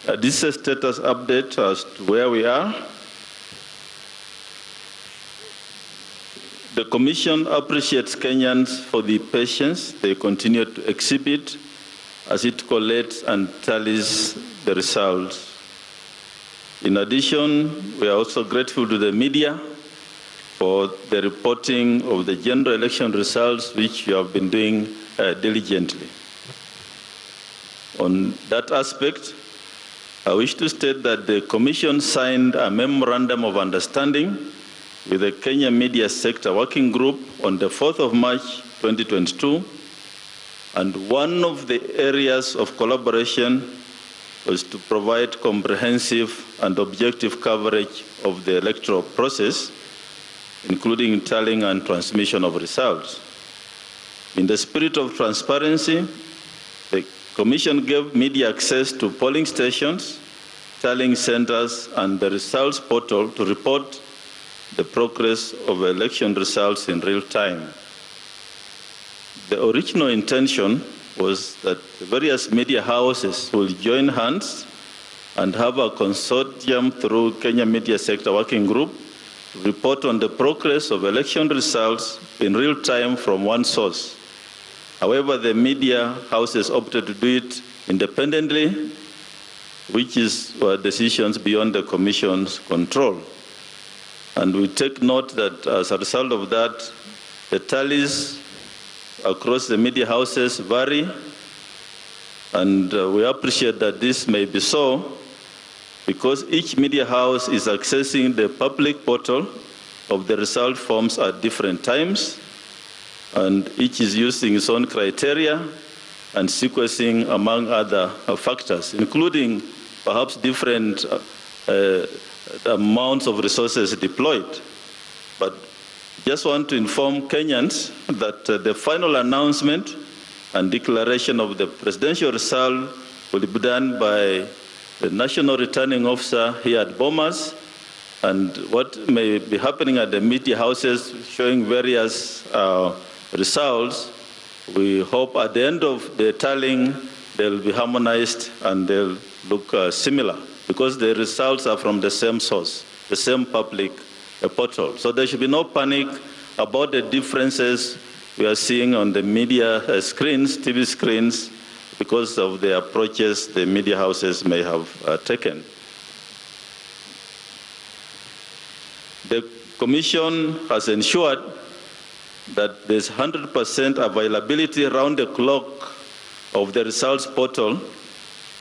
This is a status update as to where we are. The Commission appreciates Kenyans for the patience they continue to exhibit as it collates and tallies the results. In addition, we are also grateful to the media for the reporting of the general election results, which you have been doing diligently. On that aspect, I wish to state that the Commission signed a memorandum of understanding with the Kenya Media Sector Working Group on the 4th of March 2022, and one of the areas of collaboration was to provide comprehensive and objective coverage of the electoral process, including tallying and transmission of results. In the spirit of transparency, the Commission gave media access to polling stations, tallying centers, and the results portal to report the progress of election results in real time. The original intention was that the various media houses will join hands and have a consortium through Kenya Media Sector Working Group to report on the progress of election results in real time from one source. However, the media houses opted to do it independently, which were decisions beyond the Commission's control. And we take note that as a result of that, the tallies across the media houses vary, and we appreciate that this may be so because each media house is accessing the public portal of the result forms at different times, and each is using its own criteria and sequencing, among other factors, including perhaps different amounts of resources deployed. But just want to inform Kenyans that the final announcement and declaration of the presidential result will be done by the National Returning Officer here at Bomas, and what may be happening at the media houses showing various results, we hope at the end of the tallying they'll be harmonized and they'll look similar, because the results are from the same source, the same public portal. So there should be no panic about the differences we are seeing on the media screens, TV screens, because of the approaches the media houses may have taken. The Commission has ensured that there's 100% availability around the clock of the results portal,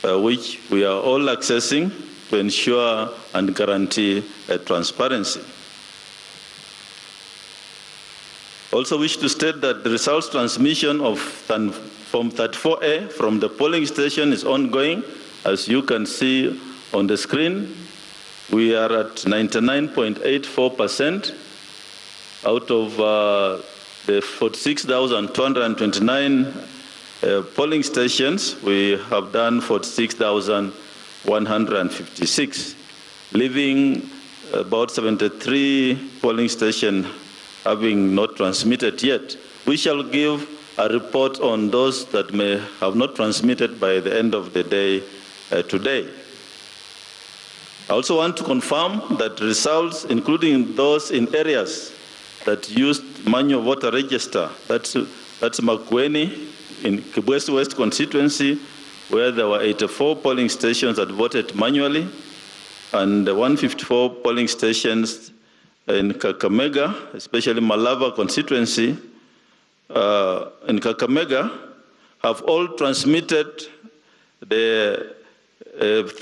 which we are all accessing to ensure and guarantee transparency. Also wish to state that the results transmission of Form 34A from the polling station is ongoing. As you can see on the screen, we are at 99.84%. Out of the 46,229 polling stations, we have done 46,156, leaving about 73 polling stations having not transmitted yet. We shall give a report on those that may have not transmitted by the end of the day today. I also want to confirm that results, including those in areas that used manual voter register, that's Makueni in Kibwezi West constituency, where there were 84 polling stations that voted manually, and 154 polling stations in Kakamega, especially Malava constituency, in Kakamega, have all transmitted the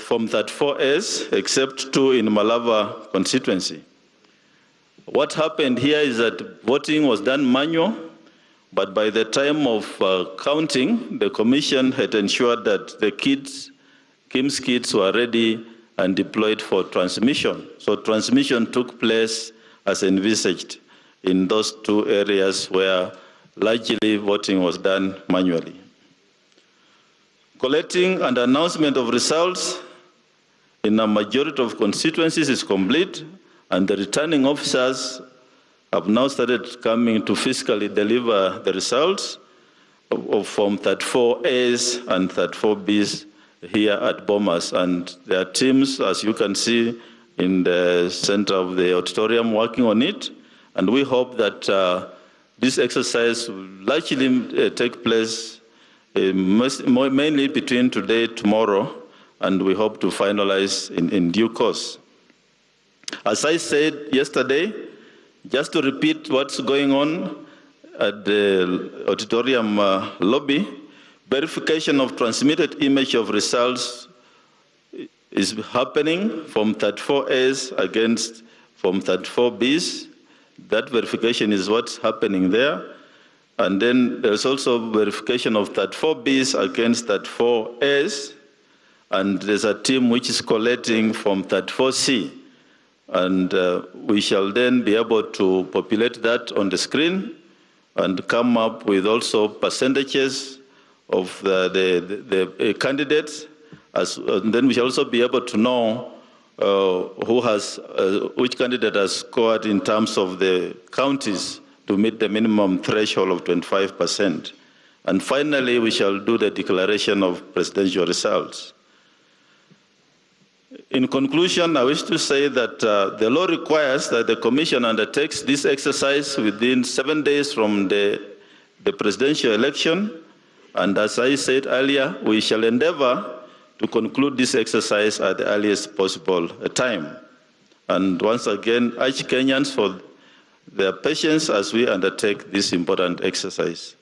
Form 34As, except 2 in Malava constituency. What happened here is that voting was done manual, but by the time of counting, the Commission had ensured that the KIMS kits were ready and deployed for transmission. So transmission took place as envisaged in those 2 areas where largely voting was done manually. Collecting and announcement of results in a majority of constituencies is complete, and the returning officers have now started coming to physically deliver the results of Form 34As and 34Bs here at Bomas. And there are teams, as you can see, in the center of the auditorium working on it. And we hope that this exercise will largely take place mainly between today and tomorrow, and we hope to finalize in due course. As I said yesterday, just to repeat what's going on at the auditorium lobby, verification of transmitted image of results is happening from 34As against from 34Bs. That verification is what's happening there. And then there's also verification of 34Bs against 34As. And there's a team which is collating from 34C. And we shall then be able to populate that on the screen and come up with also percentages of the candidates. And then we shall also be able to know which candidate has scored in terms of the counties to meet the minimum threshold of 25%. And finally, we shall do the declaration of presidential results. In conclusion, I wish to say that the law requires that the Commission undertakes this exercise within 7 days from the presidential election. And as I said earlier, we shall endeavor to conclude this exercise at the earliest possible time. And once again, urge Kenyans for their patience as we undertake this important exercise.